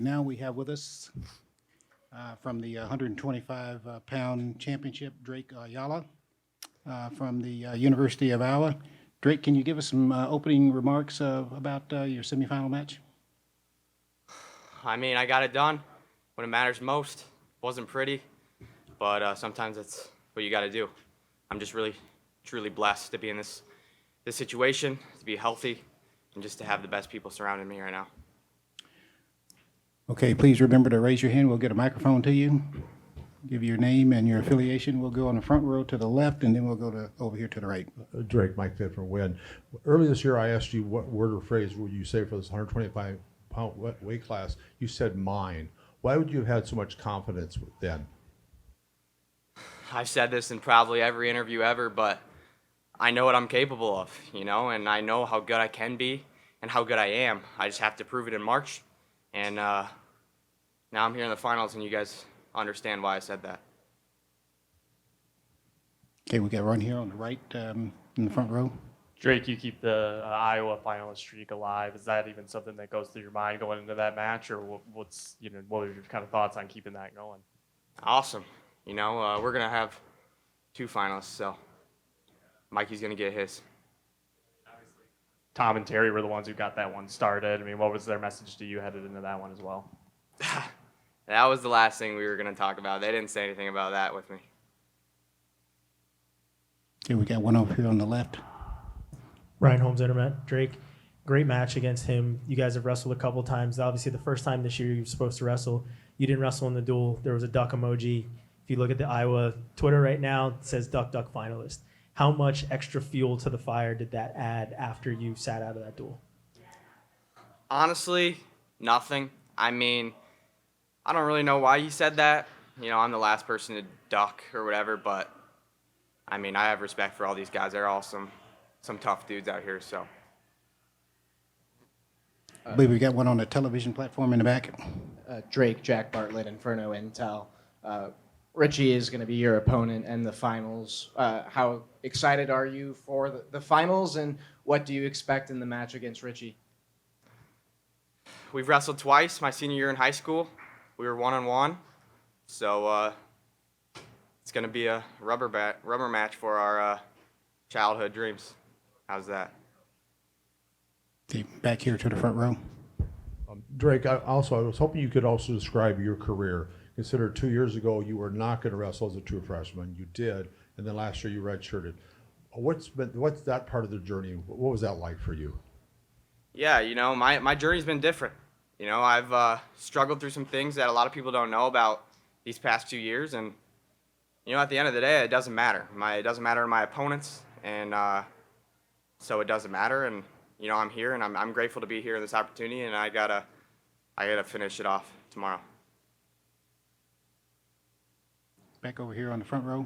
Now we have with us from the 125-pound championship, Drake Ayala from the University of Iowa. Drake, can you give us some opening remarks about your semifinal match? I mean, I got it done when it matters most. Wasn't pretty, but sometimes that's what you got to do. I'm just really, truly blessed to be in this situation, to be healthy, and just to have the best people surrounding me right now. Okay, please remember to raise your hand. We'll get a microphone to you. Give your name and your affiliation. We'll go on the front row to the left, and then we'll go over here to the right. Drake, Mike Pitt from Win. Earlier this year, I asked you what word or phrase would you say for this 125-pound weight class. You said mine. Why would you have had so much confidence then? I've said this in probably every interview ever, but I know what I'm capable of, and I know how good I can be and how good I am. I just have to prove it in March, and now I'm here in the finals, and you guys understand why I said that. Okay, we got one here on the right in the front row. Drake, you keep the Iowa finalist streak alive. Is that even something that goes through your mind going into that match, or what are your kind of thoughts on keeping that going? Awesome. We're going to have two finalists, so Mikey's going to get his. Tom and Terry were the ones who got that one started. I mean, what was their message to you headed into that one as well? That was the last thing we were going to talk about. They didn't say anything about that with me. Okay, we got one over here on the left. Ryan Holmes, Internet. Drake, great match against him. You guys have wrestled a couple times. Obviously, the first time this year you were supposed to wrestle, you didn't wrestle in the duel. There was a duck emoji. If you look at the Iowa Twitter right now, it says duck, duck finalist. How much extra fuel to the fire did that add after you sat out of that duel? Honestly, nothing. I mean, I don't really know why he said that. I'm the last person to duck or whatever, but I mean, I have respect for all these guys. They're all some tough dudes out here, so. I believe we got one on the television platform in the back. Drake, Jack Bartlett, Inferno Intel. Richie is going to be your opponent in the finals. How excited are you for the finals, and what do you expect in the match against Richie? We've wrestled twice my senior year in high school. We were 1-on-1, so it's going to be a rubber match for our childhood dreams. How's that? Okay, back here to the front row. Drake, I was hoping you could also describe your career. Consider 2 years ago you were not going to wrestle as a true freshman. You did, and then last year you redshirted. What's that part of the journey? What was that like for you? Yeah, my journey's been different. I've struggled through some things that a lot of people don't know about these past 2 years, and at the end of the day, it doesn't matter. It doesn't matter to my opponents, and so it doesn't matter. And I'm here, and I'm grateful to be here in this opportunity, and I gotta finish it off tomorrow. Back over here on the front row.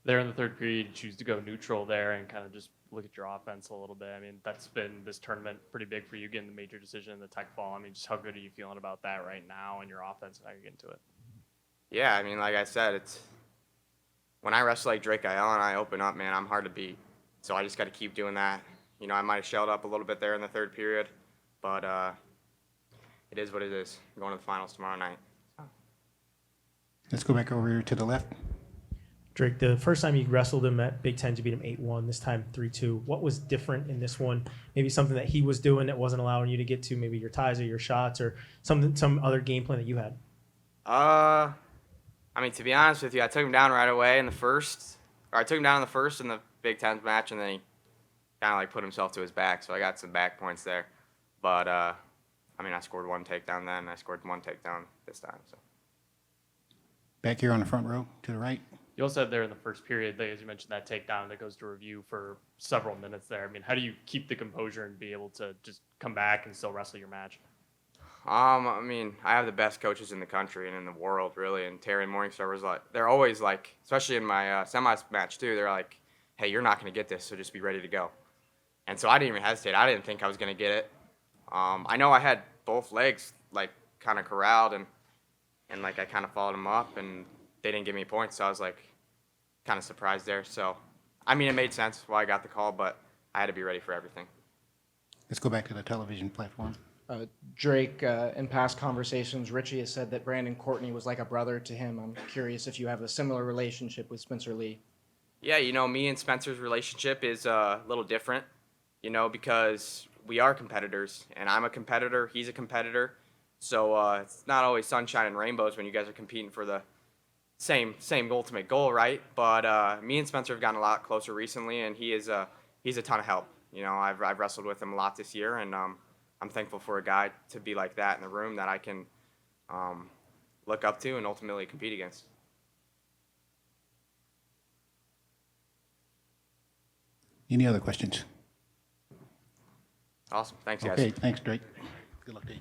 There in the third period, you choose to go neutral there and kind of just look at your offense a little bit. I mean, that's been this tournament pretty big for you, getting the major decision in the tech ball. I mean, just how good are you feeling about that right now and your offense and how you're getting to it? Yeah, I mean, like I said, it's when I wrestle like Drake Ayala and I open up, man, I'm hard to beat. So I just got to keep doing that. I might have shelled up a little bit there in the third period, but it is what it is. I'm going to the finals tomorrow night. Let's go back over here to the left. Drake, the first time you wrestled him at Big Ten, you beat him 8-1, this time 3-2. What was different in this one? Maybe something that he was doing that wasn't allowing you to get to maybe your ties or your shots, or some other game plan that you had? I mean, to be honest with you, I took him down right away in the first. Or I took him down in the first in the Big Ten match, and then he kind of like put himself to his back, so I got some back points there. But, I mean, I scored one takedown then, and I scored one takedown this time. So. Back here on the front row to the right. You also had there in the first period, as you mentioned, that takedown that goes to review for several minutes there. I mean, how do you keep the composure and be able to just come back and still wrestle your match? I mean, I have the best coaches in the country and in the world, really. And Terry and Morningstar was like, they're always like, especially in my semis match too, they're like, hey, you're not going to get this, so just be ready to go. And so I didn't even hesitate. I didn't think I was going to get it. I know I had both legs like kind of corralled and like I kind of followed them up and they didn't give me points, so I was like kind of surprised there. So, I mean, it made sense why I got the call, but I had to be ready for everything. Let's go back to the television platform. Drake, in past conversations, Richie has said that Brandon Courtney was like a brother to him. I'm curious if you have a similar relationship with Spencer Lee. Yeah, me and Spencer's relationship is a little different, because we are competitors, and I'm a competitor, he's a competitor. So it's not always sunshine and rainbows when you guys are competing for the same ultimate goal, right? But me and Spencer have gotten a lot closer recently, and he's a ton of help. I've wrestled with him a lot this year, and I'm thankful for a guy to be like that in the room that I can look up to and ultimately compete against. Any other questions? Awesome. Thanks, guys. Okay, thanks, Drake. Good luck to you.